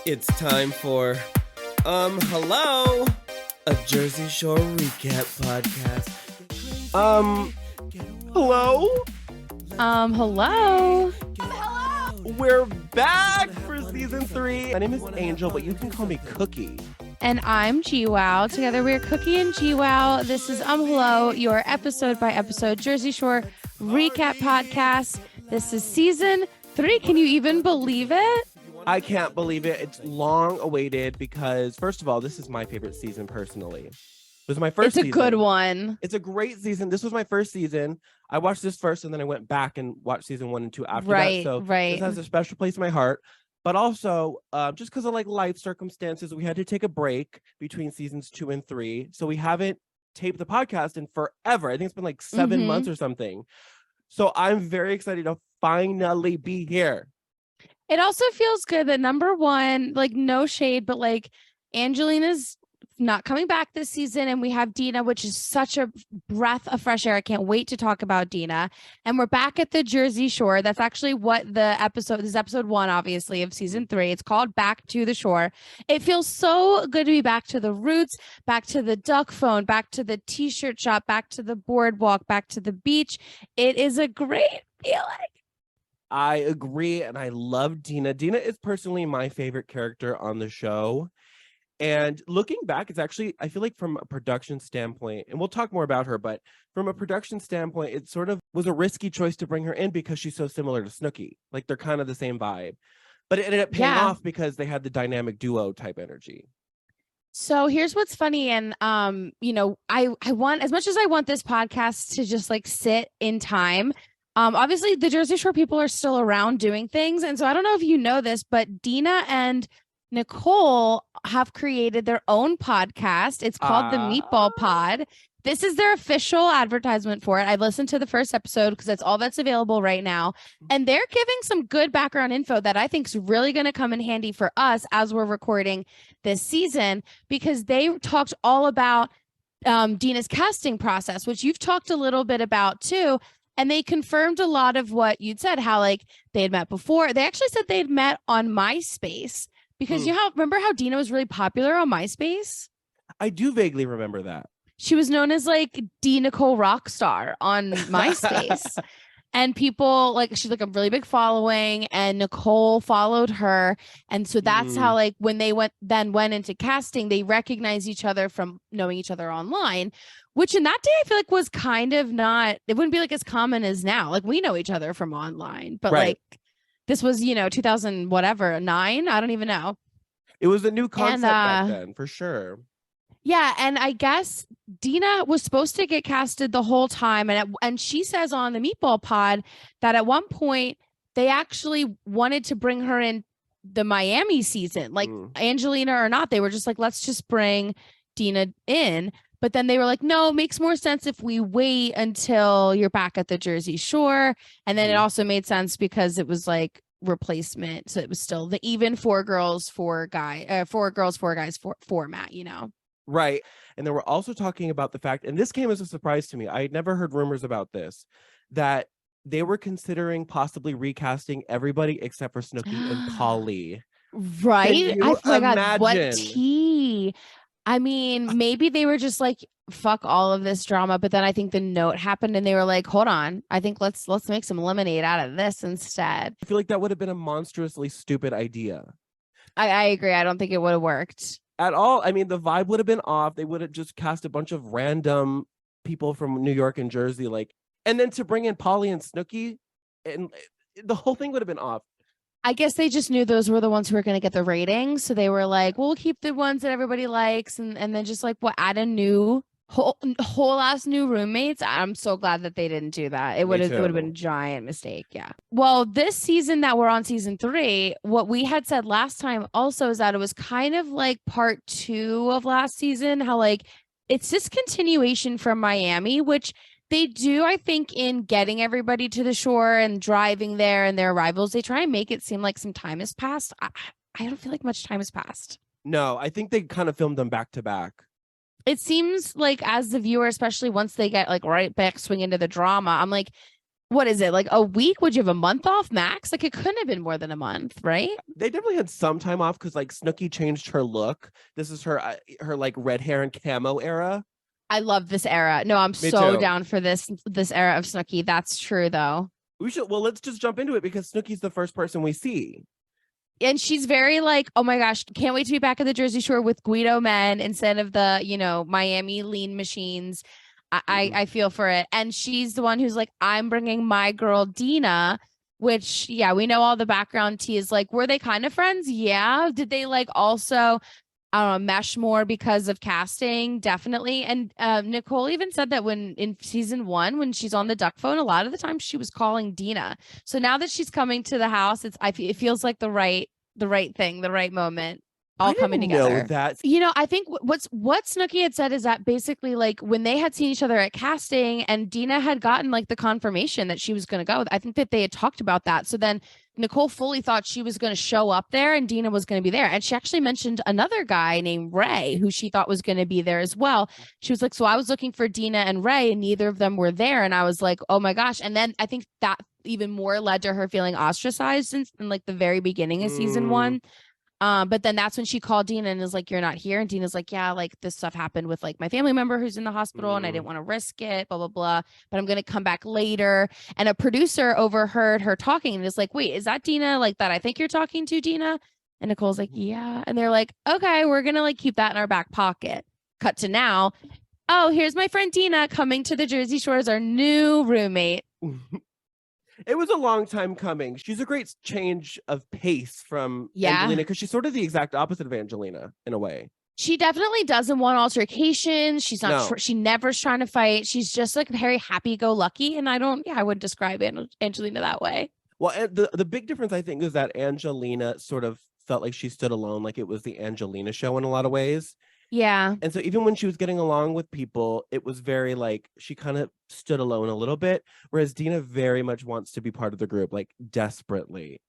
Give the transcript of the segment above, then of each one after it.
It's time for, hello, a Jersey Shore recap podcast. Hello? Hello. We're back for season 3. My name is Angel, but you can call me Cookie. And I'm GWOW. Together we're Cookie and GWOW. This is Hello, your episode by episode Jersey Shore recap podcast. This is season 3. Can you even believe it? I can't believe it. It's long awaited because, first of all, this is my favorite season personally. It was my first season. It's a good one. It's a great season. This was my first season. I watched this first and then I went back and watched season 1 and 2 after that. So this has a special place in my heart. But also, just because of like life circumstances, we had to take a break between seasons 2 and 3. So we haven't taped the podcast in forever. I think it's been like 7 months or something. So I'm very excited to finally be here. It also feels good that number one, like no shade, but like Angelina's not coming back this season, and we have Dina, which is such a breath of fresh air. I can't wait to talk about Dina. And we're back at the Jersey Shore. That's actually what this is episode 1, obviously, of season 3. It's called Back to the Shore. It feels so good to be back to the roots, back to the duck phone, back to the t-shirt shop, back to the boardwalk, back to the beach. It is a great feeling. I agree, and I love Dina. Dina is personally my favorite character on the show. And looking back, it's actually, I feel like from a production standpoint, and we'll talk more about her, but from a production standpoint, it sort of was a risky choice to bring her in because she's so similar to Snooki. Like, they're kind of the same vibe. But it ended up paying off because they had the dynamic duo type energy. So here's what's funny. And, I want, as much as I want this podcast to just like sit in time, obviously the Jersey Shore people are still around doing things. And so I don't know if you know this, but Dina and Nicole have created their own podcast. It's called The Meatball Pod. This is their official advertisement for it. I've listened to the first episode because that's all that's available right now. And they're giving some good background info that I think is really going to come in handy for us as we're recording this season, because they talked all about Dina's casting process, which you've talked a little bit about too. And they confirmed a lot of what you'd said, how like they had met before. They actually said they'd met on MySpace. Because remember how Dina was really popular on MySpace? I do vaguely remember that. She was known as like D Nicole Rockstar on MySpace. And people she's like a really big following, and Nicole followed her. And so that's how like when they went into casting, they recognized each other from knowing each other online, which in that day I feel like was kind of not, it wouldn't be like as common as now. Like we know each other from online, but like this was, 2000, whatever, 9. I don't even know. It was a new concept back then, for sure. Yeah. And I guess Dina was supposed to get casted the whole time. And she says on the Meatball Pod that at one point they actually wanted to bring her in the Miami season, like Angelina or not. They were just like, let's just bring Dina in. But then they were like, no, it makes more sense if we wait until you're back at the Jersey Shore. And then it also made sense because it was like replacement. So it was still the even 4 girls, 4 guys format, Right. And they were also talking about the fact, and this came as a surprise to me, I had never heard rumors about this, that they were considering possibly recasting everybody except for Snooki and Polly. Right? I forgot what tea. I mean, maybe they were just like, fuck all of this drama. But then I think the note happened and they were like, hold on, I think let's make some lemonade out of this instead. I feel like that would have been a monstrously stupid idea. I agree. I don't think it would have worked at all. I mean, the vibe would have been off. They would have just cast a bunch of random people from New York and Jersey, and then to bring in Polly and Snooki, and the whole thing would have been off. I guess they just knew those were the ones who were going to get the ratings. So they were like, we'll keep the ones that everybody likes. And then just like, add a whole ass new roommates. I'm so glad that they didn't do that. It would have been a giant mistake. Yeah. Well, this season that we're on, season 3, what we had said last time also is that it was kind of like part 2 of last season, how like it's this continuation from Miami, which they do, I think, in getting everybody to the shore and driving there and their arrivals, they try and make it seem like some time has passed. I don't feel like much time has passed. No, I think they kind of filmed them back to back. It seems like as the viewer, especially once they get like right back swing into the drama, I'm like, What is it, like a week? Would you have a month off max? Like it couldn't have been more than a month, right? They definitely had some time off because like Snooki changed her look. This is her like red hair and camo era. I love this era. No, I'm Me so too. down for this era of Snooki. That's true though. We should well, let's just jump into it because Snooki's the first person we see. And she's very like, oh my gosh, can't wait to be back at the Jersey Shore with Guido men instead of the, Miami lean machines. I feel for it. And she's the one who's like, I'm bringing my girl Dina, which, yeah, we know all the background tea is like, were they kind of friends? Yeah. Did they like also, I don't know, mesh more because of casting? Definitely. And Nicole even said that when in season 1, when she's on the duck phone, a lot of the time she was calling Dina. So now that she's coming to the house, it feels like the right thing, the right moment, all I coming didn't know together. that. I think what Snooki had said is that basically like when they had seen each other at casting and Dina had gotten like the confirmation that she was going to go, I think that they had talked about that. So then Nicole fully thought she was going to show up there and Dina was going to be there. And she actually mentioned another guy named Ray who she thought was going to be there as well. She was like, so I was looking for Dina and Ray and neither of them were there. And I was like, oh my gosh. And then I think that even more led to her feeling ostracized in like the very beginning of season 1. But then that's when she called Dina and is like, you're not here. And Dina's like, yeah, like this stuff happened with like my family member who's in the hospital and I didn't want to risk it, blah, blah, blah. But I'm going to come back later. And a producer overheard her talking and is like, wait, is that Dina? Like that I think you're talking to, Dina? And Nicole's like, yeah. And they're like, okay, we're going to like keep that in our back pocket. Cut to now. Oh, here's my friend Dina coming to the Jersey Shore as our new roommate. It was a long time coming. She's a great change of pace from Angelina because she's sort of the exact opposite of Angelina in a way. She definitely doesn't want altercations. She's not. No. She never's trying to fight. She's just like very happy-go-lucky, and I wouldn't describe Angelina that way. Well, and the big difference I think is that Angelina sort of felt like she stood alone, like it was the Angelina show in a lot of ways. Yeah. And so even when she was getting along with people, it was very like she kind of stood alone a little bit, whereas Dina very much wants to be part of the group, like desperately.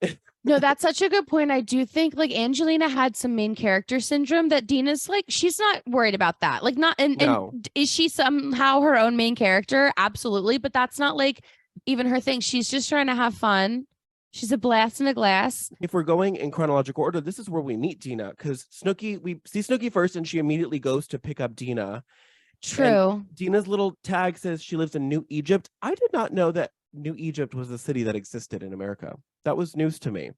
No, that's such a good point. I do think like Angelina had some main character syndrome that Dina's like, she's not worried about that. Like not and is she somehow her own main character? Absolutely. But that's not like even her thing. She's just trying to have fun. She's a blast in a glass. If we're going in chronological order, this is where we meet Dina because we see Snooki first and she immediately goes to pick up Dina. True. And Dina's little tag says she lives in New Egypt. I did not know that New Egypt was a city that existed in America. That was news to me.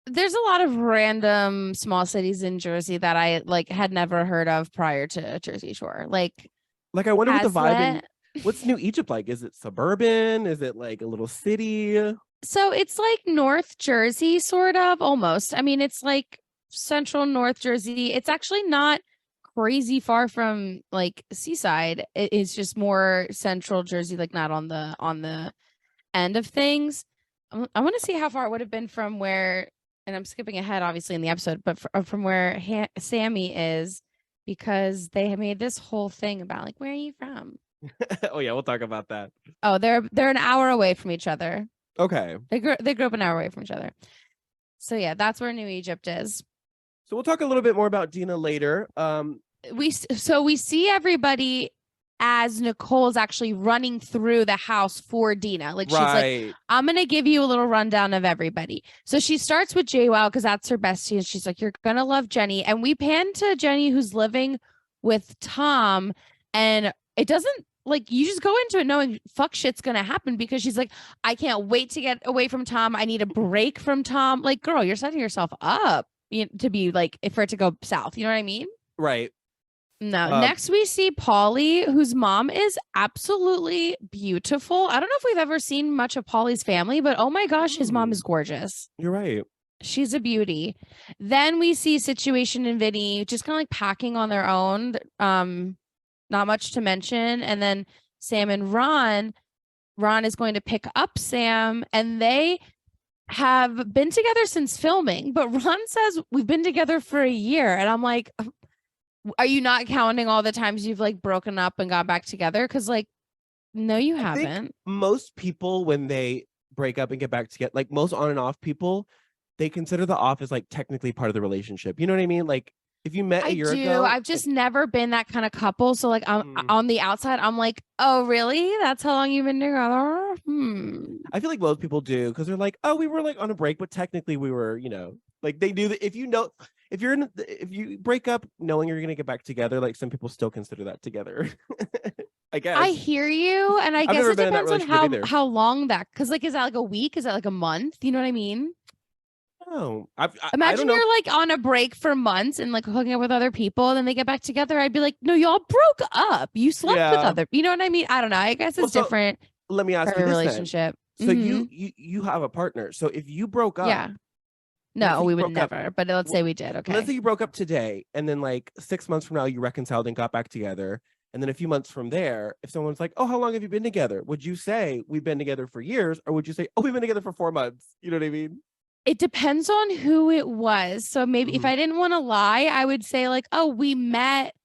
There's a lot of random small cities in Jersey that I like had never heard of prior to Jersey Shore. Like I wonder what the vibe what's New Egypt like? Is it suburban? Is it like a little city? So it's like North Jersey, sort of, almost. I mean, it's like central North Jersey. It's actually not crazy far from like Seaside. It's just more central Jersey, like not on the end of things. I want to see how far it would have been from where, and I'm skipping ahead, obviously, in the episode, but from where Sammy is, because they made this whole thing about like, where are you from? Oh yeah, we'll talk about that. Oh, they're an hour away from each other. Okay. They grew up an hour away from each other. So yeah, that's where New Egypt is. So we'll talk a little bit more about Dina later. We see everybody as Nicole's actually running through the house for Dina. Like she's like, I'm gonna give you a little rundown of everybody. So she starts with JWoww because that's her bestie, and she's like, you're gonna love Jenny. And we pan to Jenny who's living with Tom, and it doesn't. Like you just go into it knowing fuck shit's gonna happen because she's like, I can't wait to get away from Tom. I need a break from Tom. Like, girl, you're setting yourself up to be like for it to go south. You know what I mean? Right. No. Next we see Paulie, whose mom is absolutely beautiful. I don't know if we've ever seen much of Paulie's family, but oh my gosh, his mom is gorgeous. You're right. She's a beauty. Then we see Situation and Vinny just kind of like packing on their own. Not much to mention. And then Sam and Ron is going to pick up Sam, and they have been together since filming, but Ron says we've been together for a year. And I'm like, are you not counting all the times you've like broken up and got back together? Because like, no, you haven't. Most people, when they break up and get back together, like most on and off people, they consider the off as like technically part of the relationship. You know what I mean? Like If you met I a year do. ago, I've just never been that kind of couple. So like mm, on the outside, I'm like, oh really? That's how long you've been together? I feel like most people do because they're like, oh, we were like on a break, but technically we were, like they do that. If you know, if you break up knowing you're gonna get back together, like some people still consider that together. I I guess. hear you, and I I've guess never it been in that depends on relationship how either. how long that. Because like, is that like a week? Is that like a month? You know what I mean? Oh, I don't Imagine know. you're like on a break for months and like hooking up with other people, and then they get back together. I'd be like, no, y'all broke up. You slept with Yeah. other. You know what I mean? I don't know. I guess Well, it's so different let me for ask you every this then. relationship. So you have a partner. So if you broke up, Yeah. let's No, say you we would broke up, never. But let's well, say we did. let's Okay. say you broke up today, and then like 6 months from now you reconciled and got back together, and then a few months from there, if someone's like, "Oh, how long have you been together?" Would you say we've been together for years, or would you say, "Oh, we've been together for 4 months"? You know what I mean? It depends on who it was. So maybe if Mhm. I didn't want to lie, I would say like, oh, we met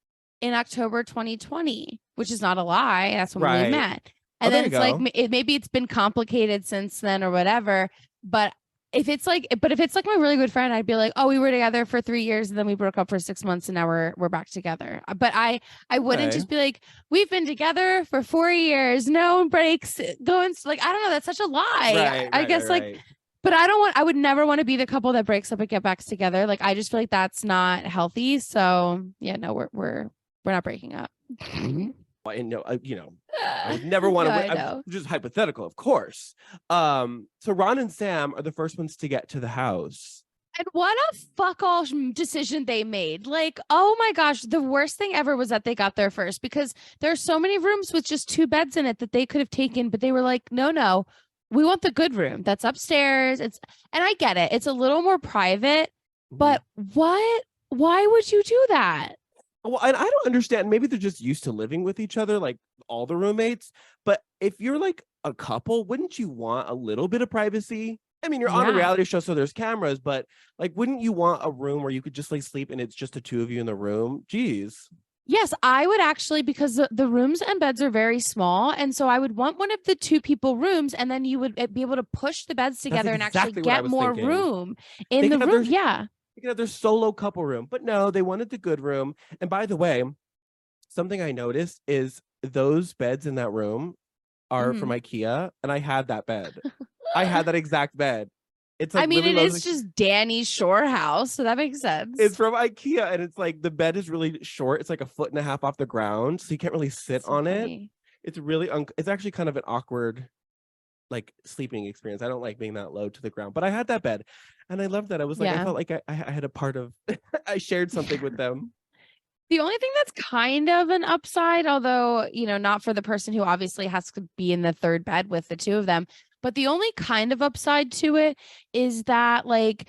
in October 2020, which is not a lie. That's when we Right. met. Oh, And there then you it's like go. maybe it's been complicated since then or whatever. But if it's like my really good friend, I'd be like, oh, we were together for 3 years and then we broke up for 6 months and now we're back together. But I wouldn't Okay. just be like, we've been together for 4 years, no breaks, going like I don't know. That's such a lie. Right. I Right. Right. guess like Right. but I would never want to be the couple that breaks up and get back together. Like I just feel like that's not healthy. So yeah, no, we're not breaking up. And I would never want No, to. I I'm know. just hypothetical, of course. So Ron and Sam are the first ones to get to the house. And what a fuck all decision they made. Like, oh my gosh, the worst thing ever was that they got there first because there are so many rooms with just two beds in it that they could have taken, but they were like, no, no, we want the good room that's upstairs. And I get it, it's a little more private, Mhm. but what? Why would you do that? Well, and I don't understand. Maybe they're just used to living with each other, like all the roommates. But if you're like a couple, wouldn't you want a little bit of privacy? I mean, you're on a Yeah. reality show, so there's cameras, but like, wouldn't you want a room where you could just like sleep and it's just the two of you in the room? Jeez. Yes, I would actually because the rooms and beds are very small. And so I would want one of the two people rooms, and then you would be able to push the beds That's together and actually exactly what I get was more thinking. room in They the could have their room. Yeah. solo couple room, but no, they wanted the good room. And by the way, something I noticed is those beds in that room are from Mhm. IKEA, and I had that bed. I had that exact bed. It's I like mean, really it low. is just Danny's shore house, so that makes It's sense. from IKEA, and it's like the bed is really short. It's like a foot and a half off the ground, so you can't really sit That's so on it. funny. It's really it's actually kind of an awkward like sleeping experience. I don't like being that low to the ground, but I had that bed, and I loved that. I was like, I Yeah. felt like I had a part of, I shared something with them. The only thing that's kind of an upside, although, not for the person who obviously has to be in the third bed with the two of them, but the only kind of upside to it is that like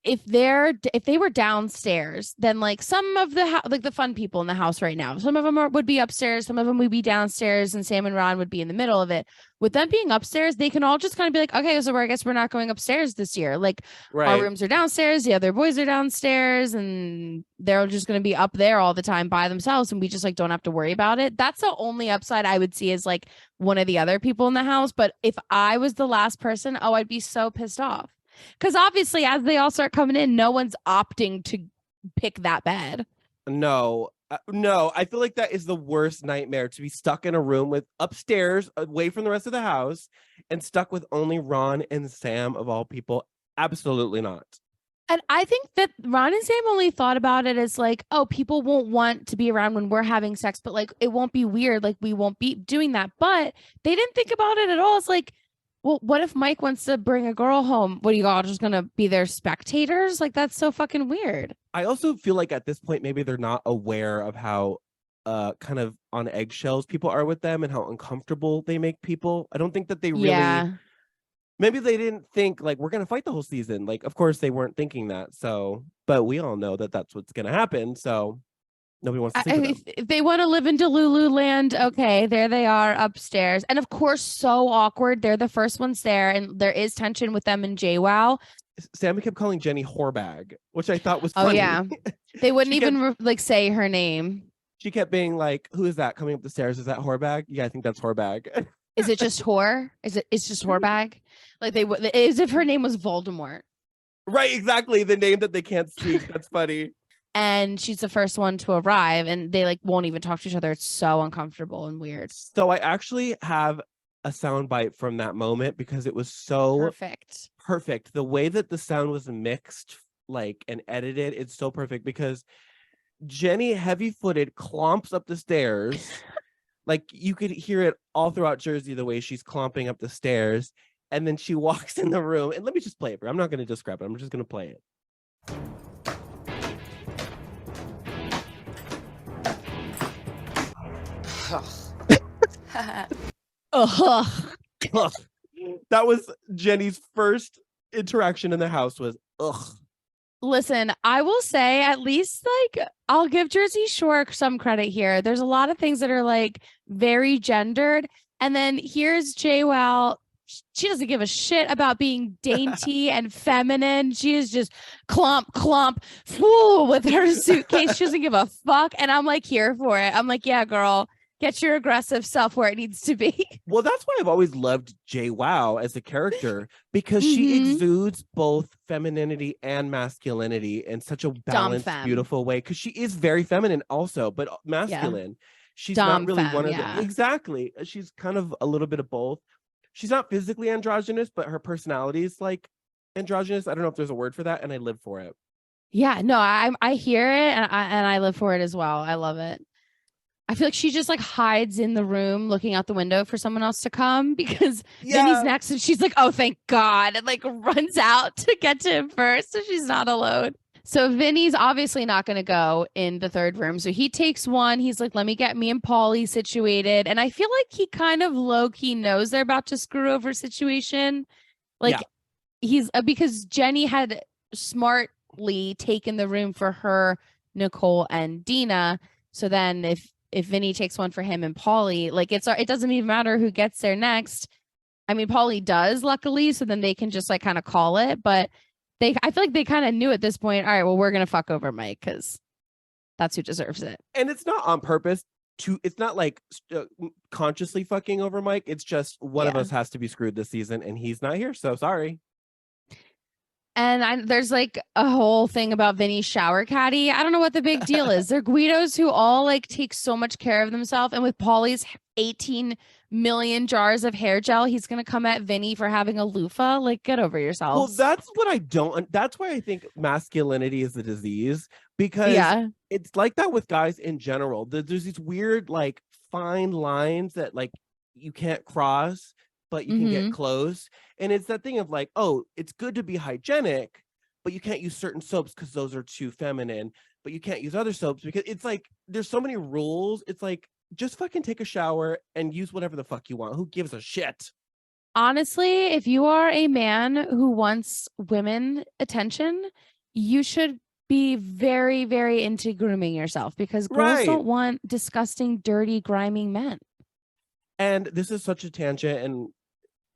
if they were downstairs, then like some of the like the fun people in the house right now, some of them would be upstairs, some of them would be downstairs, and Sam and Ron would be in the middle of it. With them being upstairs, they can all just kind of be like, okay, so I guess we're not going upstairs this year. Like our Right. rooms are downstairs, the other boys are downstairs, and they're just going to be up there all the time by themselves, and we just like don't have to worry about it. That's the only upside I would see as like one of the other people in the house. But if I was the last person, oh, I'd be so pissed off. Because obviously, as they all start coming in, no one's opting to pick that bed. No, no, I feel like that is the worst nightmare, to be stuck in a room with upstairs away from the rest of the house and stuck with only Ron and Sam of all people. Absolutely not. And I think that Ron and Sam only thought about it as like, oh, people won't want to be around when we're having sex, but like it won't be weird. Like we won't be doing that. But they didn't think about it at all. It's like, well, what if Mike wants to bring a girl home? What are you all just gonna be their spectators? Like that's so fucking weird. I also feel like at this point maybe they're not aware of how kind of on eggshells people are with them and how uncomfortable they make people. I don't think that they really, Yeah. maybe they didn't think like we're going to fight the whole season. Like of course they weren't thinking that. So, but we all know that that's what's going to happen. So nobody wants to sleep with them. If they want to live in Delulu land, okay, there they are upstairs. And of course, so awkward. They're the first ones there, and there is tension with them and JWoww. Sammy kept calling Jenny whorebag, which I thought was Oh funny. yeah, they wouldn't She kept, even like say her name. she kept being like, "Who is that coming up the stairs? Is that whorebag?" Yeah, I think that's whorebag. Is it just whore? It's just whorebag? Like they would as if her name was Voldemort. Right, exactly. The name that they can't speak. That's funny. and she's the first one to arrive, and they like won't even talk to each other. It's so uncomfortable and weird. So I actually have a soundbite from that moment because it was so Perfect. perfect. The way that the sound was mixed, like, and edited, it's so perfect because Jenny, heavy-footed, clomps up the stairs. Like, you could hear it all throughout Jersey, the way she's clomping up the stairs. And then she walks in the room. And let me just play it for you. I'm not going to describe it. I'm just going to play it. Ugh. Ugh. That was Jenny's first interaction in the house was, ugh. Listen, I will say at least like I'll give Jersey Shore some credit here. There's a lot of things that are like very gendered. And then here's JWoww. She doesn't give a shit about being dainty and feminine. She is just clump, fool with her suitcase. She doesn't give a fuck. And I'm like here for it. I'm like, yeah, girl, get your aggressive self where it needs to be. Well, that's why I've always loved JWoww as a character because she exudes both femininity and masculinity in such a balanced, beautiful way. Because she is very feminine also, but masculine. Yeah. She's not really one of them. Exactly. She's kind of a little bit of both. She's not physically androgynous, but her personality is like androgynous. I don't know if there's a word for that, and I live for it. Yeah, no, I hear it, and I live for it as well. I love it. I feel like she just like hides in the room looking out the window for someone else to come because Vinny's next and she's like, oh, thank God. And like runs out to get to him first. So she's not alone. So Vinny's obviously not going to go in the third room. So he takes one. He's like, let me get me and Paulie situated. And I feel like he kind of low-key knows they're about to screw over situation. Like he's because Jenny had smartly taken the room for her, Nicole, and Dina. So then if Vinny takes one for him and Paulie, like it doesn't even matter who gets there next. I mean, Paulie does, luckily, so then they can just like kind of call it. But I feel like they kind of knew at this point, all right, well, we're gonna fuck over Mike because that's who deserves it. And it's not on purpose. It's not like consciously fucking over Mike. It's just one of us has to be screwed this season, and he's not here. So sorry. And there's like a whole thing about Vinny's shower caddy. I don't know what the big deal is. They're Guidos who all like take so much care of themselves. And with Paulie's 18 million jars of hair gel, he's going to come at Vinny for having a loofah. Like, get over yourselves. Well, that's what I don't. That's why I think masculinity is a disease, because it's like that with guys in general. There's these weird, like, fine lines that like you can't cross, but you can get close. And it's that thing of like, oh, it's good to be hygienic, but you can't use certain soaps because those are too feminine, but you can't use other soaps because it's like, there's so many rules. It's like, just fucking take a shower and use whatever the fuck you want. Who gives a shit? Honestly, if you are a man who wants women attention, you should be very, very into grooming yourself because girls don't want disgusting, dirty, grimy men. And this is such a tangent, and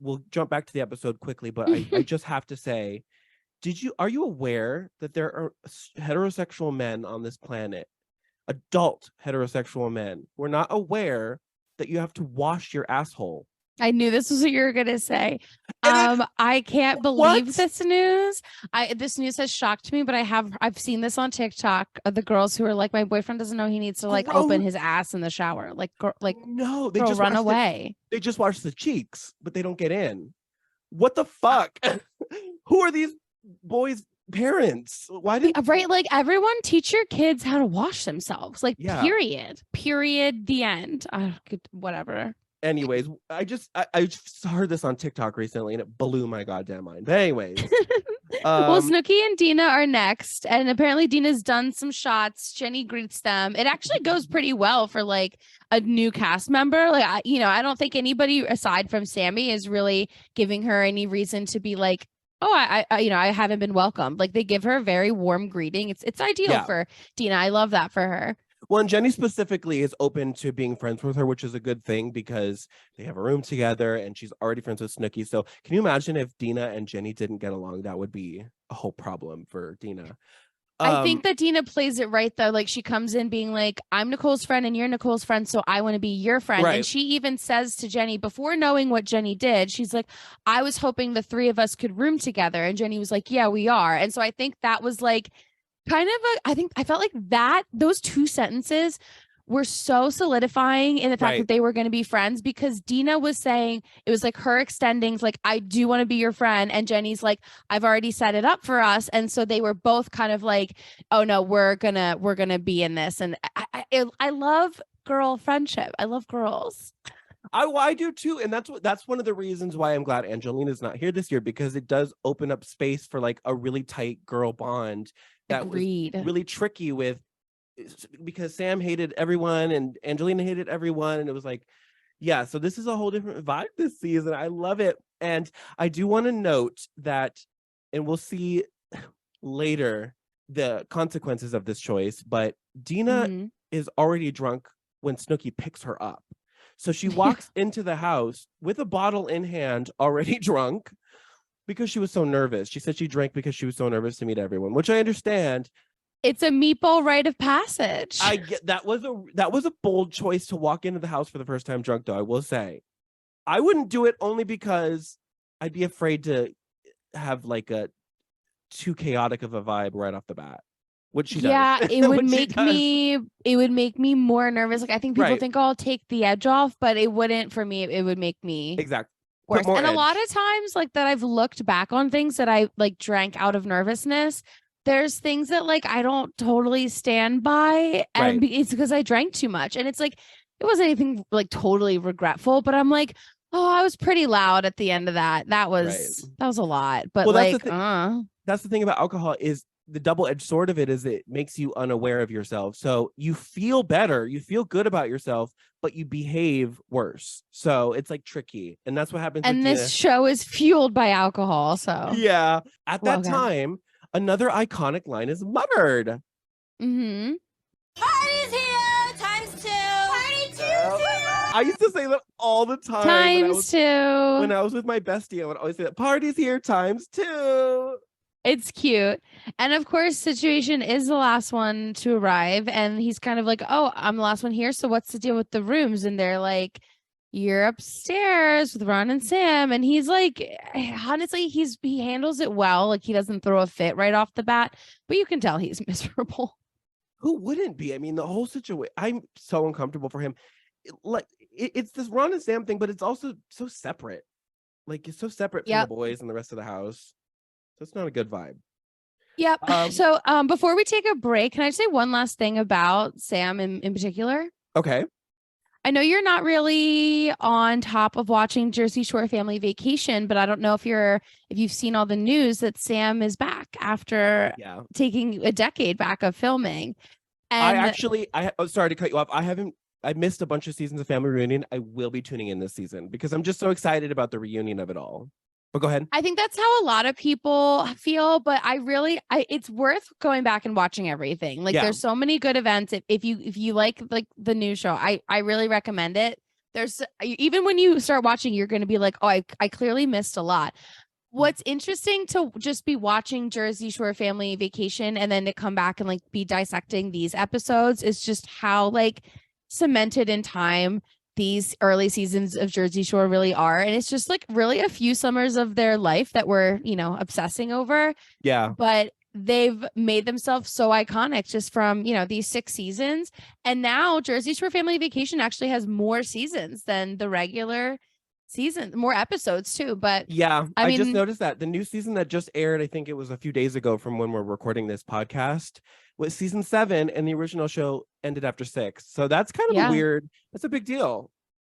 we'll jump back to the episode quickly, but I just have to say, are you aware that there are heterosexual men on this planet, adult heterosexual men, who are not aware that you have to wash your asshole? I knew this was what you were gonna say. I can't believe this news. This news has shocked me, but I've seen this on TikTok of the girls who are like, my boyfriend doesn't know he needs to like open his ass in the shower. No, they just run away. They just wash the cheeks, but they don't get in. What the fuck? Who are these boys' parents? Why did like everyone teach your kids how to wash themselves? Like period. The end. Whatever. Anyways, I just heard this on TikTok recently and it blew my goddamn mind. But anyways. Well, Snooki and Dina are next. And apparently Dina's done some shots. Jenny greets them. It actually goes pretty well for like a new cast member. Like, I don't think anybody aside from Sammy is really giving her any reason to be like, oh, I haven't been welcomed. Like they give her a very warm greeting. It's ideal for Dina. I love that for her. Well, and Jenny specifically is open to being friends with her, which is a good thing because they have a room together and she's already friends with Snooki. So can you imagine if Dina and Jenny didn't get along? That would be a whole problem for Dina. I think that Dina plays it right, though. Like she comes in being like, I'm Nicole's friend and you're Nicole's friend, so I want to be your friend. Right. And she even says to Jenny, before knowing what Jenny did, she's like, I was hoping the three of us could room together. And Jenny was like, yeah, we are. And so I think that was like kind of I think I felt like that those two sentences were so solidifying in the fact Right. that they were going to be friends, because Dina was saying it was like her extending like, I do want to be your friend, and Jenny's like, I've already set it up for us. And so they were both kind of like, oh no, we're gonna be in this. And I love girl friendship. I love girls. I do too, and that's one of the reasons why I'm glad Angelina's not here this year, because it does open up space for like a really tight girl bond that Agreed. was really tricky with, because Sam hated everyone and Angelina hated everyone, and it was like, yeah, so this is a whole different vibe this season. I love it. And I do want to note that, and we'll see later the consequences of this choice, but Dina Mhm. is already drunk when Snooki picks her up. So she walks into the house with a bottle in hand, already drunk, because she was so nervous. She said she drank because she was so nervous to meet everyone, which I understand. It's a meatball rite of passage. I get that was a bold choice to walk into the house for the first time drunk, though. I will say, I wouldn't do it only because I'd be afraid to have like a too chaotic of a vibe right off the bat. Which she Yeah, does. it would Which she make does. me more nervous. Like I think people Right. think, oh, I'll take the edge off, but it wouldn't for me. It would make me Exactly. Put worse. more And a lot edge. of times, like that I've looked back on things that I like drank out of nervousness. There's things that like I don't totally stand by, and Right. it's because I drank too much. And it's like it wasn't anything like totally regretful, but I'm like, oh, I was pretty loud at the end of that. That was a lot. But Well, like, that's the thing about alcohol, is the double-edged sword of it is it makes you unaware of yourself. So you feel better, you feel good about yourself, but you behave worse. So it's like tricky. And that's what happens with and Dina. this show is fueled by alcohol. So Yeah. At Well, that okay. time, another iconic line is muttered. Mm-hmm. Party's here! Times two! Party two! I used to say that all the time Times two. when I was with my bestie. I would always say that, party's here times two. It's cute. And of course, Situation is the last one to arrive. And he's kind of like, oh, I'm the last one here. So what's the deal with the rooms? And they're like, you're upstairs with Ron and Sam. And he's like, honestly, he handles it well. Like he doesn't throw a fit right off the bat, but you can tell he's miserable. Who wouldn't be? I mean, the whole situation, I'm so uncomfortable for him. It's this Ron and Sam thing, but it's also so separate. Like it's so separate from the boys and the rest of the house. So it's not a good vibe. Yep. So before we take a break, can I say one last thing about Sam in particular? Okay. I know you're not really on top of watching Jersey Shore Family Vacation, but I don't know if you've seen all the news that Sam is back after taking a decade back of filming. And sorry to cut you off. I missed a bunch of seasons of Family Reunion. I will be tuning in this season because I'm just so excited about the reunion of it all. But go ahead. I think that's how a lot of people feel, but it's worth going back and watching everything. Like there's so many good events. If you like the new show, I really recommend it. There's even when you start watching, you're going to be like, oh, I clearly missed a lot. What's interesting to just be watching Jersey Shore Family Vacation and then to come back and like be dissecting these episodes is just how like cemented in time these early seasons of Jersey Shore really are. And it's just like really a few summers of their life that we're, obsessing over. Yeah. But they've made themselves so iconic just from, these 6 seasons. And now Jersey Shore Family Vacation actually has more seasons than the regular season, more episodes too. But yeah, I mean, just noticed that the new season that just aired, I think it was a few days ago from when we're recording this podcast, was season 7, and the original show ended after 6. So that's kind of that's a big deal.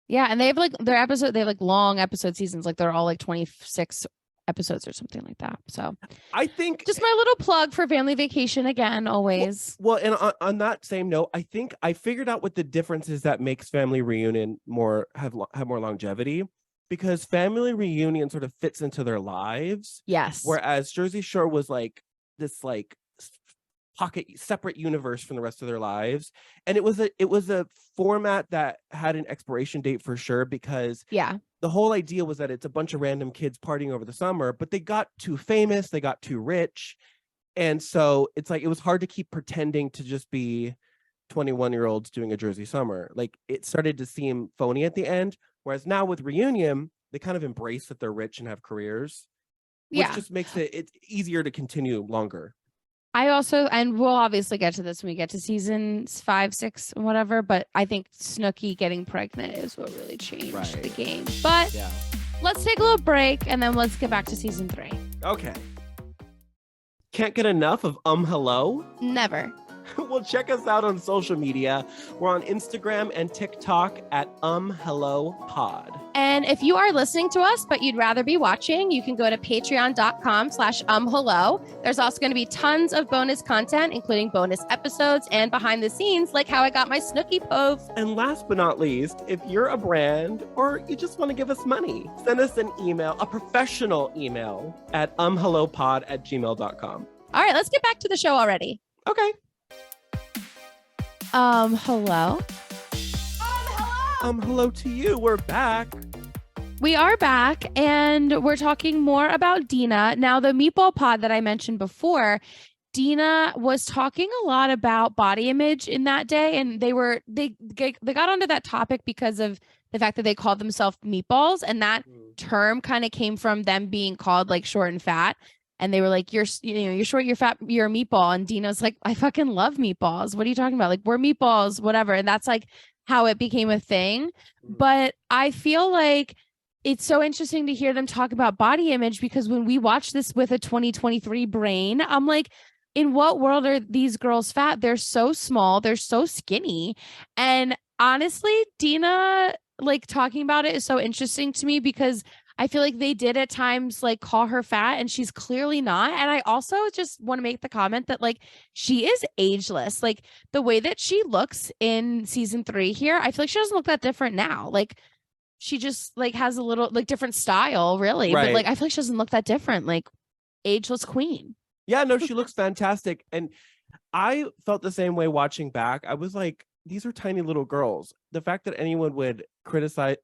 Yeah. And they have like they have like long episode seasons, like they're all like 26 episodes or something like that. So I think just my little plug for Family Vacation again, always. Well, and on that same note, I think I figured out what the difference is that makes Family Reunion have more longevity, because Family Reunion sort of fits into their lives. Yes. Whereas Jersey Shore was like this like pocket separate universe from the rest of their lives, and it was a format that had an expiration date for sure, because the whole idea was that it's a bunch of random kids partying over the summer, but they got too famous, they got too rich, and so it's like it was hard to keep pretending to just be 21-year-olds doing a Jersey summer. Like it started to seem phony at the end. Whereas now with Reunion, they kind of embrace that they're rich and have careers, which just makes it's easier to continue longer. I also, and we'll obviously get to this when we get to seasons 5, 6, and whatever, but I think Snooki getting pregnant is what really changed the game. But Yeah. let's take a little break and then let's get back to season 3. Okay. Can't get enough of Hello? Never. Well, check us out on social media. We're on Instagram and TikTok at Hello Pod. And if you are listening to us, but you'd rather be watching, you can go to patreon.com/hello. There's also going to be tons of bonus content, including bonus episodes and behind the scenes, like how I got my Snooki pove. And last but not least, if you're a brand or you just want to give us money, send us an email, a professional email at hellopod@gmail.com. All right, let's get back to the show already. Okay. Hello. Hello to you. We're back. We are back and we're talking more about Dina. Now, the meatball pod that I mentioned before, Dina was talking a lot about body image in that day, and they got onto that topic because of the fact that they called themselves meatballs, and that term kind of came from them being called like short and fat. And they were like, you're short, you're fat, you're a meatball. And Dina's like, I fucking love meatballs. What are you talking about? Like, we're meatballs, whatever. And that's like how it became a thing. But I feel like it's so interesting to hear them talk about body image, because when we watch this with a 2023 brain, I'm like, in what world are these girls fat? They're so small. They're so skinny. And honestly, Dina, like, talking about it is so interesting to me, because I feel like they did at times like call her fat, and she's clearly not. And I also just want to make the comment that like she is ageless. Like the way that she looks in season 3 here, I feel like she doesn't look that different now. Like she just like has a little like different style, really. Right. But like I feel like she doesn't look that different. Like ageless queen. Yeah, no, she looks fantastic. And I felt the same way watching back. I was like, these are tiny little girls. The fact that anyone would criticize,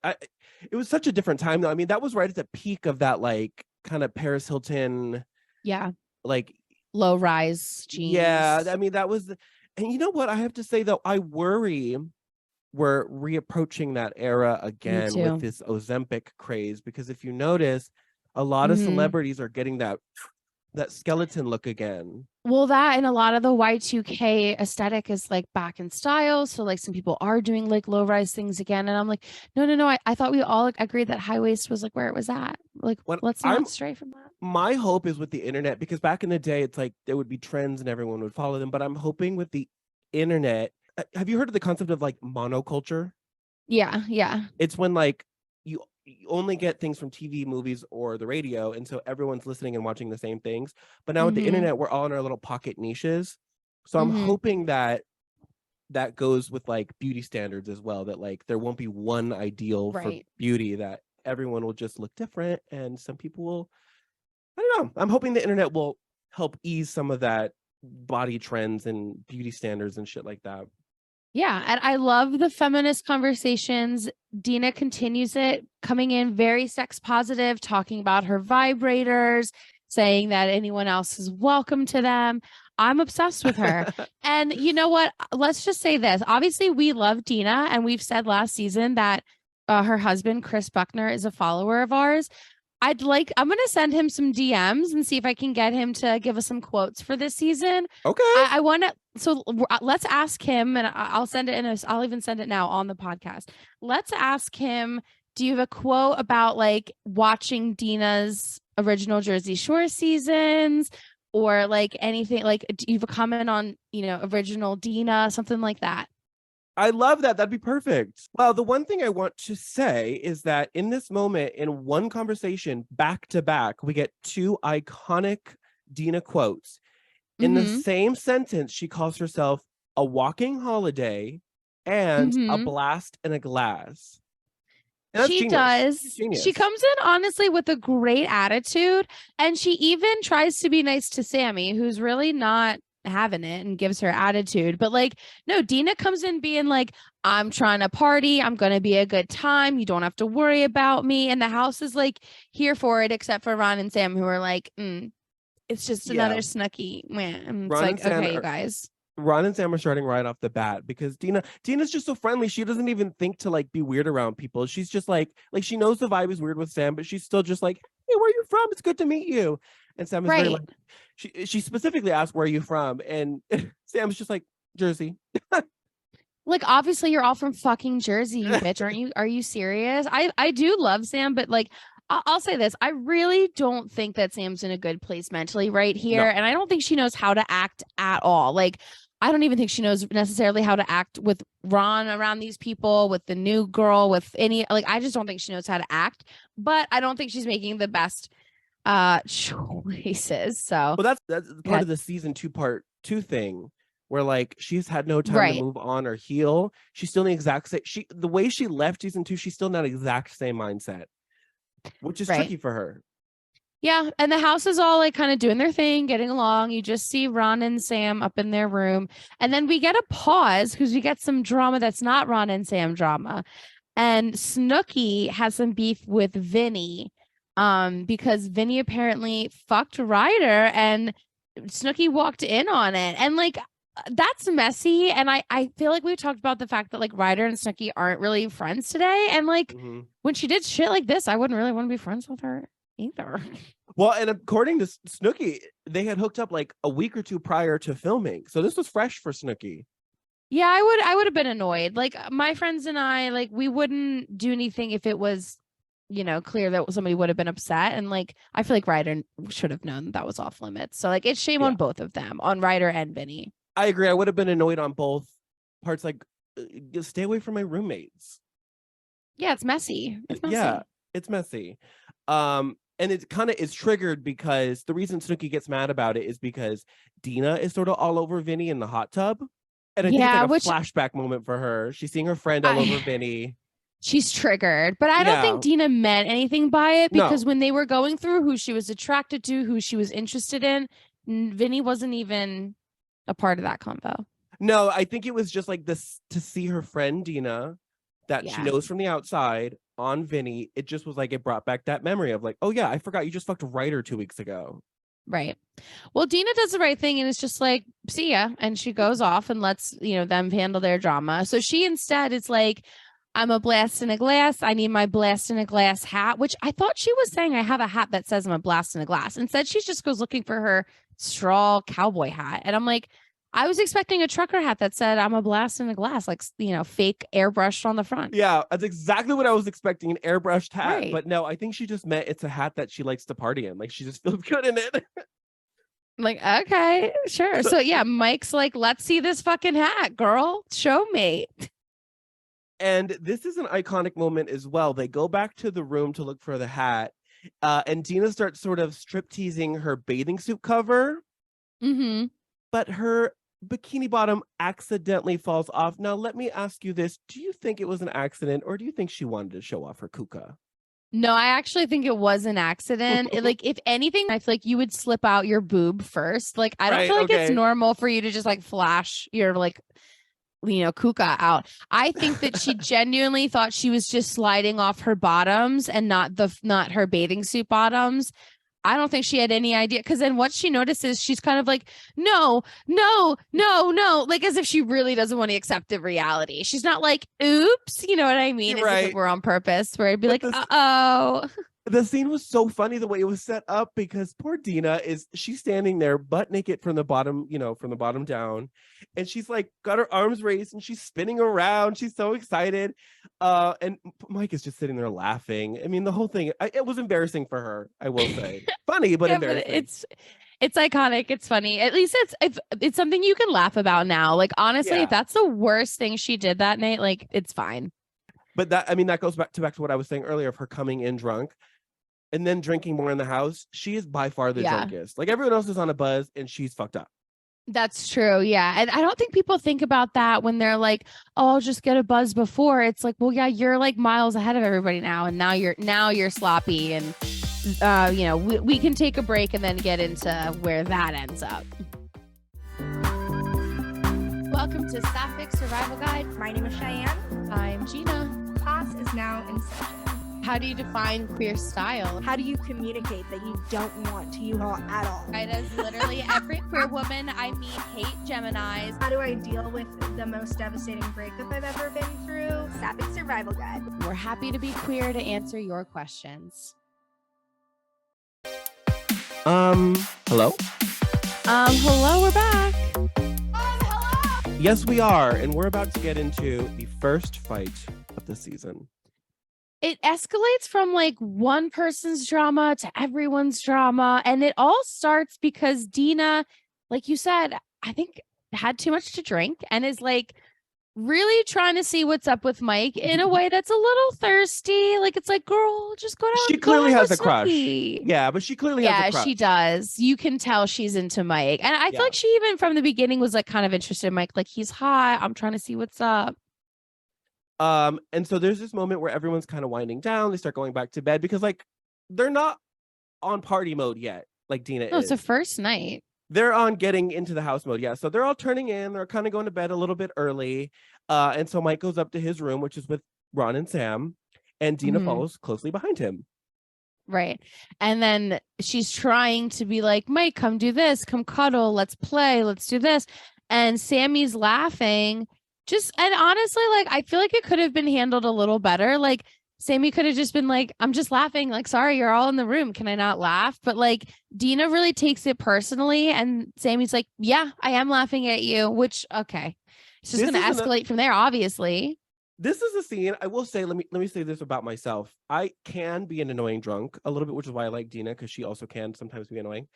it was such a different time though. I mean, that was right at the peak of that like kind of Paris Hilton, Yeah. like Low rise jeans. Yeah, I mean that was, and you know what I have to say though, I worry we're reapproaching that era again too. with this Ozempic craze, because if you notice, a lot of Mhm. celebrities are getting that skeleton look again. Well, that and a lot of the Y2K aesthetic is like back in style. So like some people are doing like low rise things again. And I'm like, no. I thought we all agreed that high waist was like where it was at. Like, When let's not I'm- stray from that. My hope is with the internet, because back in the day, it's like there would be trends and everyone would follow them. But I'm hoping with the internet, have you heard of the concept of like monoculture? Yeah. It's when like you only get things from TV, movies, or the radio, and so everyone's listening and watching the same things. But now with the Mhm. internet, we're all in our little pocket niches. So I'm Mhm. hoping that that goes with like beauty standards as well, that like there won't be one ideal for Right. beauty, that everyone will just look different, and some people will, I don't know, I'm hoping the internet will help ease some of that body trends and beauty standards and shit like that. Yeah. And I love the feminist conversations. Dina continues it, coming in very sex positive, talking about her vibrators, saying that anyone else is welcome to them. I'm obsessed with her. And you know what? Let's just say this. Obviously, we love Dina, and we've said last season that her husband, Chris Buckner, is a follower of ours. I'm going to send him some DMs and see if I can get him to give us some quotes for this season. Okay. I want to, so let's ask him, and I'll send it I'll even send it now on the podcast. Let's ask him, do you have a quote about like watching Dina's original Jersey Shore seasons, or like anything, like do you have a comment on, original Dina, something like that? I love that. That'd be perfect. Well, the one thing I want to say is that in this moment, in one conversation, back to back, we get 2 iconic Dina quotes. In the Mhm. same sentence, she calls herself a walking holiday and a Mhm. blast in a glass. And that's She genius. does. She's genius. She comes in honestly with a great attitude, and she even tries to be nice to Sammy, who's really not having it, and gives her attitude. But like, no, Dina comes in being like, I'm trying to party, I'm gonna be a good time, you don't have to worry about me. And the house is like here for it, except for Ron and Sam, who are like, it's just another Yeah. Snooki. Man, it's Ron and like, Sam okay, you are- guys. Ron and Sam are starting right off the bat, because Dina's just so friendly. She doesn't even think to like be weird around people. She's just like she knows the vibe is weird with Sam, but she's still just like, hey, where are you from? It's good to meet you. And Sam is very Right. like, she specifically asked, where are you from? And Sam's just like, Jersey. Like, obviously you're all from fucking Jersey, you bitch. Aren't you? Are you serious? I do love Sam, but like, I'll say this. I really don't think that Sam's in a good place mentally right here. No. And I don't think she knows how to act at all. Like, I don't even think she knows necessarily how to act with Ron around these people, with the new girl, with any, like, I just don't think she knows how to act, but I don't think she's making the best choices. So Well, that's part of the season 2 part 2 thing, where like she's had no time to move on or heal. She's still in the exact same, the way she left season 2, she's still not exact same mindset, which is tricky for her. Yeah, and the house is all like kind of doing their thing, getting along. You just see Ron and Sam up in their room. And then we get a pause because we get some drama that's not Ron and Sam drama. And Snooki has some beef with Vinny because Vinny apparently fucked Ryder and Snooki walked in on it. And like, that's messy. And I feel like we've talked about the fact that like Ryder and Snooki aren't really friends today. And like when she did shit like this, I wouldn't really want to be friends with her either. Well, and according to Snooki, they had hooked up like a week or 2 prior to filming. So this was fresh for Snooki. Yeah, I would have been annoyed. Like my friends and I, like we wouldn't do anything if it was, you know, clear that somebody would have been upset. And like I feel like Ryder should have known that was off limits. So like it's shame on both of them, on Ryder and Vinny. I agree. I would have been annoyed on both parts. Like, stay away from my roommates. Yeah, it's messy. Yeah, it's messy. And it kind of is triggered because the reason Snooki gets mad about it is because Dina is sort of all over Vinny in the hot tub. And I think it's like a flashback moment for her. She's seeing her friend all over Vinny. She's triggered, but I don't think Dina meant anything by it because when they were going through who she was attracted to, who she was interested in, Vinny wasn't even a part of that convo. No, I think it was just like this to see her friend Dina that she knows from the outside on Vinny. It just was like it brought back that memory of like, oh yeah, I forgot you just fucked Ryder 2 weeks ago. Right. Well, Dina does the right thing and it's just like, see ya. And she goes off and lets, you know, them handle their drama. So she instead is like, I'm a blast in a glass. I need my blast in a glass hat, which I thought she was saying I have a hat that says I'm a blast in a glass. Instead, she just goes looking for her straw cowboy hat. And I'm like, I was expecting a trucker hat that said I'm a blast in a glass, like, you know, fake airbrushed on the front. Yeah, that's exactly what I was expecting, an airbrushed hat. Right. But no, I think she just meant it's a hat that she likes to party in. Like she just feels good in it. Like, okay, sure. So yeah, Mike's like, let's see this fucking hat, girl. Show me. And this is an iconic moment as well. They go back to the room to look for the hat. And Dina starts sort of strip teasing her bathing suit cover. But her bikini bottom accidentally falls off. Now, let me ask you this. Do you think it was an accident or do you think she wanted to show off her kuka? No, I actually think it was an accident. Like, if anything, I feel like you would slip out your boob first. Like, I don't feel like it's normal for you to just like flash your like, you know, kuka out. I think that she genuinely thought she was just sliding off her bottoms and not her bathing suit bottoms. I don't think she had any idea because then what she notices, she's kind of like, no, like as if she really doesn't want to accept the reality. She's not like, oops, you know what I mean? As if it were on purpose, where I'd be like, uh-oh. The scene was so funny the way it was set up because poor Dina she's standing there butt naked from the bottom, you know, from the bottom down. And she's like got her arms raised and she's spinning around. She's so excited. And Mike is just sitting there laughing. I mean, the whole thing, it was embarrassing for her, I will say. Funny, but embarrassing. But it's iconic. It's funny. At least it's something you can laugh about now. Like, honestly, if that's the worst thing she did that night, like, it's fine. But that goes back to what I was saying earlier of her coming in drunk and then drinking more in the house. She is by far the drunkest. Like everyone else is on a buzz and she's fucked up. That's true. Yeah. And I don't think people think about that when they're like, oh, I'll just get a buzz before. It's like, well, yeah, you're like miles ahead of everybody now. And now you're sloppy. And, you know, we can take a break and then get into where that ends up. Welcome to Sapphic Survival Guide. My name is Cheyenne. I'm Gina. Class is now in session. How do you define queer style? How do you communicate that you don't want to U-Haul at all? Right, as literally every queer woman I meet hate Geminis. How do I deal with the most devastating breakup I've ever been through? Sapphic Survival Guide. We're happy to be queer to answer your questions. Hello? Hello, we're back. Hello. Yes, we are. And we're about to get into the first fight of the season. It escalates from like one person's drama to everyone's drama. And it all starts because Dina, like you said, I think had too much to drink and is like really trying to see what's up with Mike in a way that's a little thirsty. Like it's like, girl, just go down. She go clearly have has a crush. Snooki. Yeah, but she clearly has Yeah, a crush. she does. You can tell she's into Mike. And I feel Yeah. like she even from the beginning was like kind of interested in Mike. Like he's hot. I'm trying to see what's up. And so there's this moment where everyone's kind of winding down. They start going back to bed because like they're not on party mode yet, like Dina No, is. it's a first night. They're on getting into the house mode. Yeah. So they're all turning in. They're kind of going to bed a little bit early. And so Mike goes up to his room, which is with Ron and Sam, and Dina Mhm. follows closely behind him. Right. And then she's trying to be like, Mike, come do this, come cuddle, let's play, let's do this. And Sammy's laughing. And honestly, like, I feel like it could have been handled a little better. Like, Sammy could have just been like, I'm just laughing. Like, sorry, you're all in the room. Can I not laugh? But like, Dina really takes it personally. And Sammy's like, yeah, I am laughing at you, which, okay. It's just This going to is escalate from there, obviously. This is a scene. I will say, let me say this about myself. I can be an annoying drunk a little bit, which is why I like Dina, because she also can sometimes be annoying.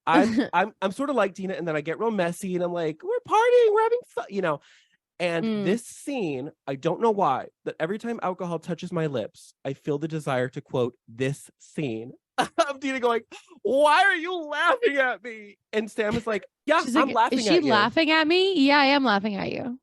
I'm sort of like Dina, and then I get real messy, and I'm like, we're partying, we're having fun, you know. And this scene, I don't know why, that every time alcohol touches my lips, I feel the desire to quote this scene of Dina going, "Why are you laughing at me?" And Sam is like, "Yeah, She's I'm like, laughing is she at you." laughing at me? Yeah, I am laughing at you.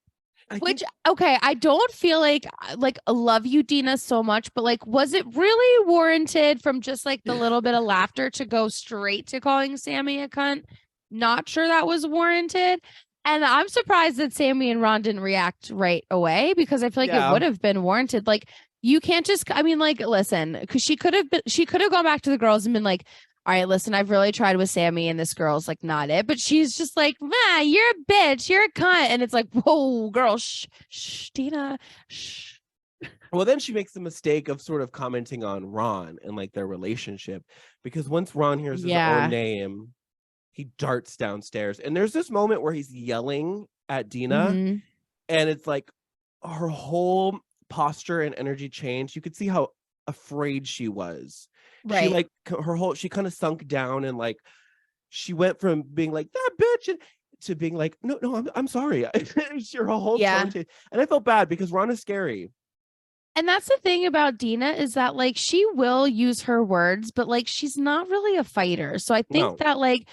I think- Which, okay, I don't feel like I love you, Dina, so much, but like, was it really warranted from just like the little bit of laughter to go straight to calling Sammy a cunt? Not sure that was warranted. And I'm surprised that Sammy and Ron didn't react right away because I feel like Yeah. it would have been warranted. Like, you can't just, I mean, like, listen, because she could have gone back to the girls and been like, all right, listen, I've really tried with Sammy and this girl's like not it. But she's just like, man, you're a bitch. You're a cunt. And it's like, whoa, girl, shh, Dina, shh. Well, then she makes the mistake of sort of commenting on Ron and like their relationship, because once Ron hears his Yeah. own name, he darts downstairs. And there's this moment where he's yelling at Dina, Mhm. and it's like her whole posture and energy changed. You could see how afraid she was. Right. She like she kind of sunk down, and like she went from being like that bitch to being like, no, I'm sorry. Her whole Yeah. tone changed. And I felt bad because Ron is scary. And that's the thing about Dina is that like she will use her words, but like she's not really a fighter. So I think No. that like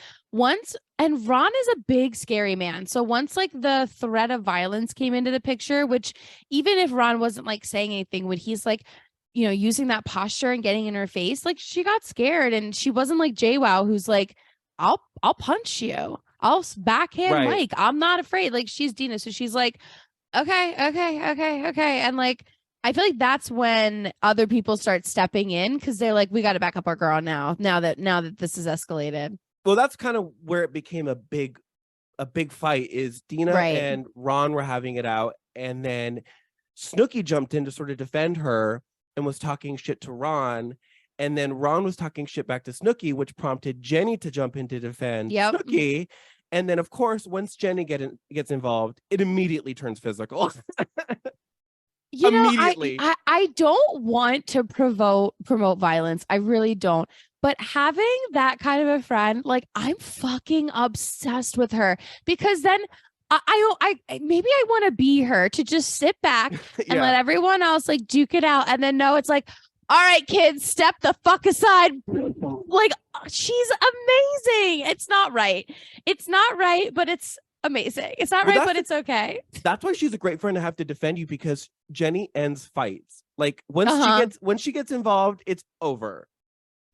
and Ron is a big scary man. So once like the threat of violence came into the picture, which even if Ron wasn't like saying anything, when he's like, you know, using that posture and getting in her face, like she got scared and she wasn't like JWoww who's like, I'll punch you. I'll backhand Right. Mike. I'm not afraid. Like she's Dina. So she's like, okay. And like, I feel like that's when other people start stepping in because they're like, we got to back up our girl now that this is escalated. Well, that's kind of where it became a big fight. Is Dina Right. and Ron were having it out, and then Snooki jumped in to sort of defend her and was talking shit to Ron, and then Ron was talking shit back to Snooki, which prompted Jenny to jump in to defend Yep. Snooki. And then, of course, once Jenny gets involved, it immediately turns physical. You know, Immediately. I don't want to promote violence. I really don't. But having that kind of a friend, like I'm fucking obsessed with her because then I maybe I want to be her to just sit back and let everyone else like duke it out. And then no, it's like, all right, kids, step the fuck aside. Like she's amazing. It's not right. It's not right, but it's amazing. It's not Well, right, but it's okay. That's why she's a great friend to have to defend you, because Jenny ends fights. Like when she gets involved, it's over.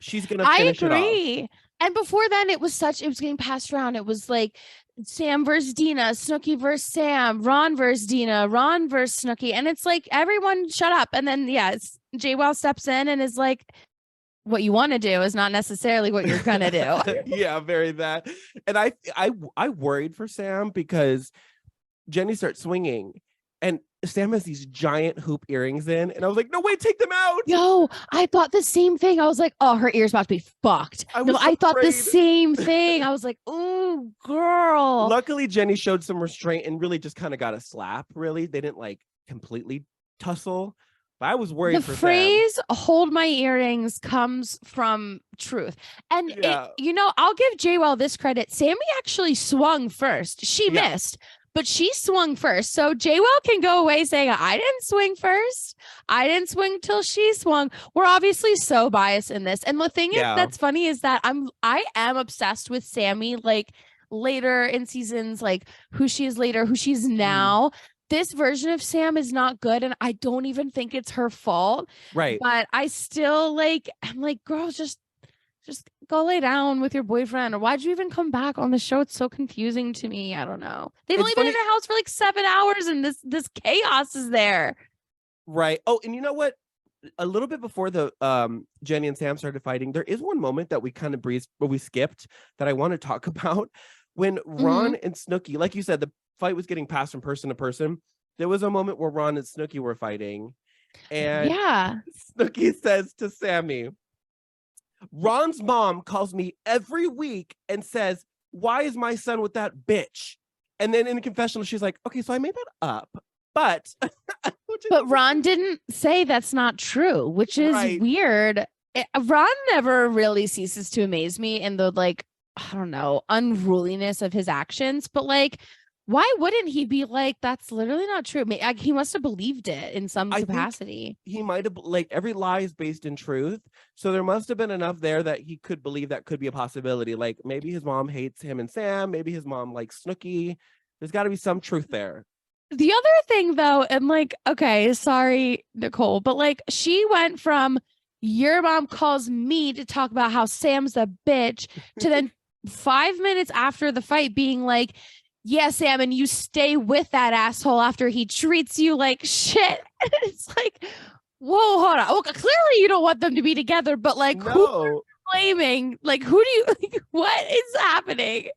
She's gonna finish it off. I agree. And before then, it was getting passed around. It was like Sam versus Dina, Snooki versus Sam, Ron versus Dina, Ron versus Snooki. And it's like, everyone shut up. And then, JWoww steps in and is like, what you want to do is not necessarily what you're going to do. Yeah, very that. And I worried for Sam because Jenny starts swinging. And Sam has these giant hoop earrings in, and I was like, no, wait, take them out. Yo, I thought the same thing. I was like, oh, her ear's about to be fucked. I No, was I thought the afraid. same thing. I was like, ooh, girl. Luckily, Jenny showed some restraint and really just kind of got a slap. Really, they didn't like completely tussle, but I was worried The for Sam. phrase "hold my earrings" comes from truth, and Yeah. I'll give JWoww this credit. Sammy actually swung first. She Yeah. missed, but she swung first. So JWoww can go away saying, "I didn't swing first. I didn't swing till she swung." We're obviously so biased in this, and the thing is Yeah. that's funny is that I am obsessed with Sammy. Like later in seasons, like who she is later, who she's now. This version of Sam is not good, and I don't even think it's her fault. Right. But I still I'm like, girl, just go lay down with your boyfriend. Or why'd you even come back on the show? It's so confusing to me. I don't know. They've It's only been in funny- the house for like 7 hours, and this chaos is there. Right. Oh, and you know what? A little bit before the Jenny and Sam started fighting, there is one moment that we kind of breezed, but we skipped that I want to talk about. When Ron and Snooki, like you said, the fight was getting passed from person to person. There was a moment where Ron and Snooki were fighting, and Yeah. Snooki says to Sammy, Ron's mom calls me every week and says, why is my son with that bitch? And then in the confessional, she's like, okay, so I made that up. But But Ron didn't say that's not true, which is Right. weird. Ron never really ceases to amaze me in the I don't know, unruliness of his actions. But why wouldn't he be like, that's literally not true? He must have believed it in some I think capacity. he might have, like, every lie is based in truth. So there must have been enough there that he could believe that could be a possibility. Like maybe his mom hates him and Sam. Maybe his mom likes Snooki. There's got to be some truth there. The other thing though, and okay, sorry, Nicole, but she went from your mom calls me to talk about how Sam's a bitch to then 5 minutes after the fight being like, yeah, Sam, and you stay with that asshole after he treats you like shit. It's like, whoa, hold on. Well, clearly you don't want them to be together, but who are you blaming? Who do you, what is happening?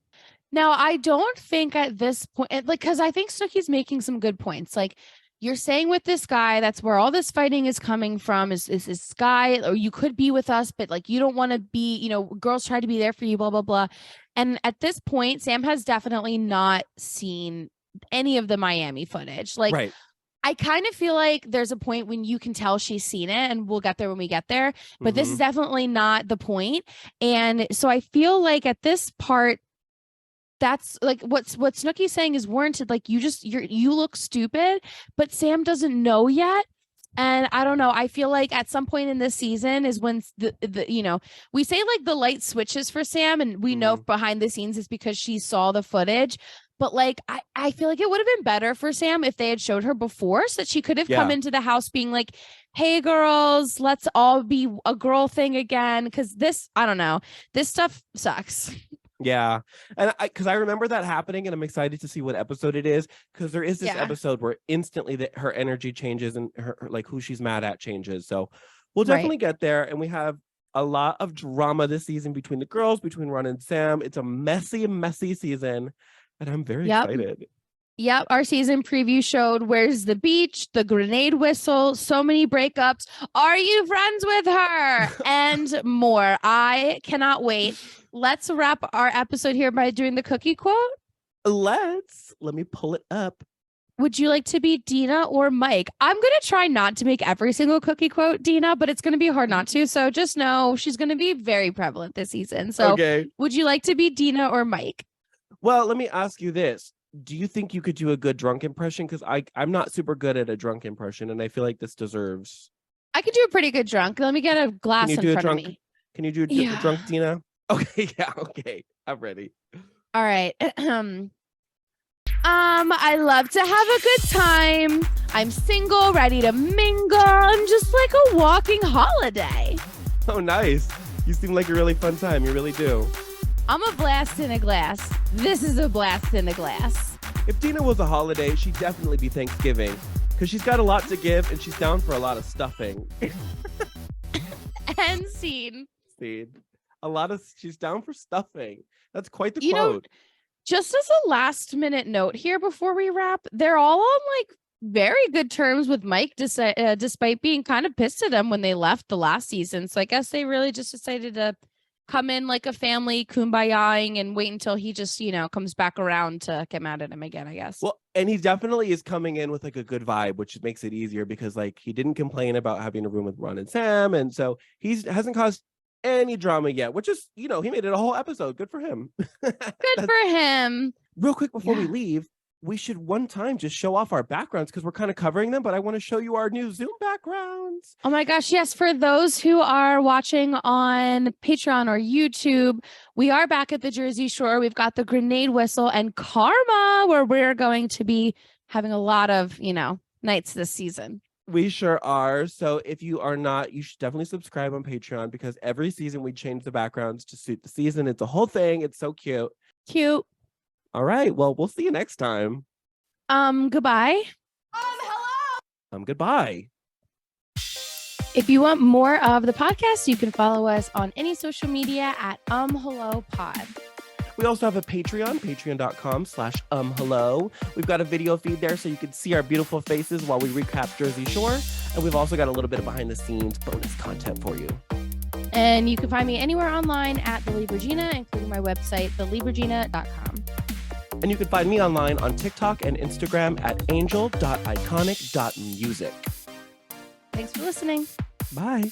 Now, I don't think at this point, because I think Snooki's making some good points. You're saying with this guy, that's where all this fighting is coming from, is this guy, or you could be with us, but you don't want to be, girls try to be there for you, blah, blah, blah. And at this point, Sam has definitely not seen any of the Miami footage. Right. I kind of feel like there's a point when you can tell she's seen it, and we'll get there when we get there. But this is definitely not the point. And so I feel like at this part, that's what Snooki's saying is warranted. You look stupid, but Sam doesn't know yet. And I don't know. I feel like at some point in this season is when we say the light switches for Sam, and we know behind the scenes is because she saw the footage. But I feel like it would have been better for Sam if they had showed her before, so that she could have come into the house being like, hey girls, let's all be a girl thing again. Because I don't know, this stuff sucks. Yeah. And because I remember that happening, and I'm excited to see what episode it is, because there is this episode where instantly her energy changes and her who she's mad at changes. So we'll definitely get there. And we have a lot of drama this season between the girls, between Ron and Sam. It's a messy season, and I'm very excited. Yep, our season preview showed Where's the Beach, the grenade whistle, so many breakups, are you friends with her, and more. I cannot wait. Let's wrap our episode here by doing the cookie quote. Let me pull it up. Would you like to be Dina or Mike? I'm going to try not to make every single cookie quote Dina, but it's going to be hard not to. So just know she's going to be very prevalent this season. So would you like to be Dina or Mike? Well, let me ask you this. Do you think you could do a good drunk impression? Because I'm not super good at a drunk impression, and I feel like this deserves. I could do a pretty good drunk. Let me get a glass in front of me. Can you do a drunk Dina? Okay, yeah, okay. I'm ready. All right. I love to have a good time. I'm single, ready to mingle. I'm just like a walking holiday. Oh, nice. You seem like a really fun time. You really do. I'm a blast in a glass. This is a blast in a glass. If Dina was a holiday, she'd definitely be Thanksgiving, because she's got a lot to give and she's down for a lot of stuffing. End scene. She's down for stuffing. That's quite the quote. Just as a last minute note here before we wrap, they're all on very good terms with Mike, despite being kind of pissed at him when they left the last season. So I guess they really just decided to come in like a family, kumbayaing, and wait until he just, comes back around to get mad at him again, I guess. Well, and he definitely is coming in with like a good vibe, which makes it easier because like he didn't complain about having a room with Ron and Sam. And so he hasn't caused any drama yet, which is, he made it a whole episode. Good for him. Good for him. Real quick before we Yeah. leave, we should one time just show off our backgrounds because we're kind of covering them, but I want to show you our new Zoom backgrounds. Oh my gosh, yes. For those who are watching on Patreon or YouTube, we are back at the Jersey Shore. We've got the Grenade Whistle and Karma, where we're going to be having a lot of, nights this season. We sure are. So if you are not, you should definitely subscribe on Patreon because every season we change the backgrounds to suit the season. It's a whole thing. It's so cute. Cute. All right. Well, we'll see you next time. Goodbye. Hello. Goodbye. If you want more of the podcast, you can follow us on any social media at Hello Pod. We also have a Patreon, patreon.com/hello. We've got a video feed there so you can see our beautiful faces while we recap Jersey Shore. And we've also got a little bit of behind the scenes bonus content for you. And you can find me anywhere online at The Libregina, including my website, thelibregina.com. And you can find me online on TikTok and Instagram at angel.iconic.music. Thanks for listening. Bye.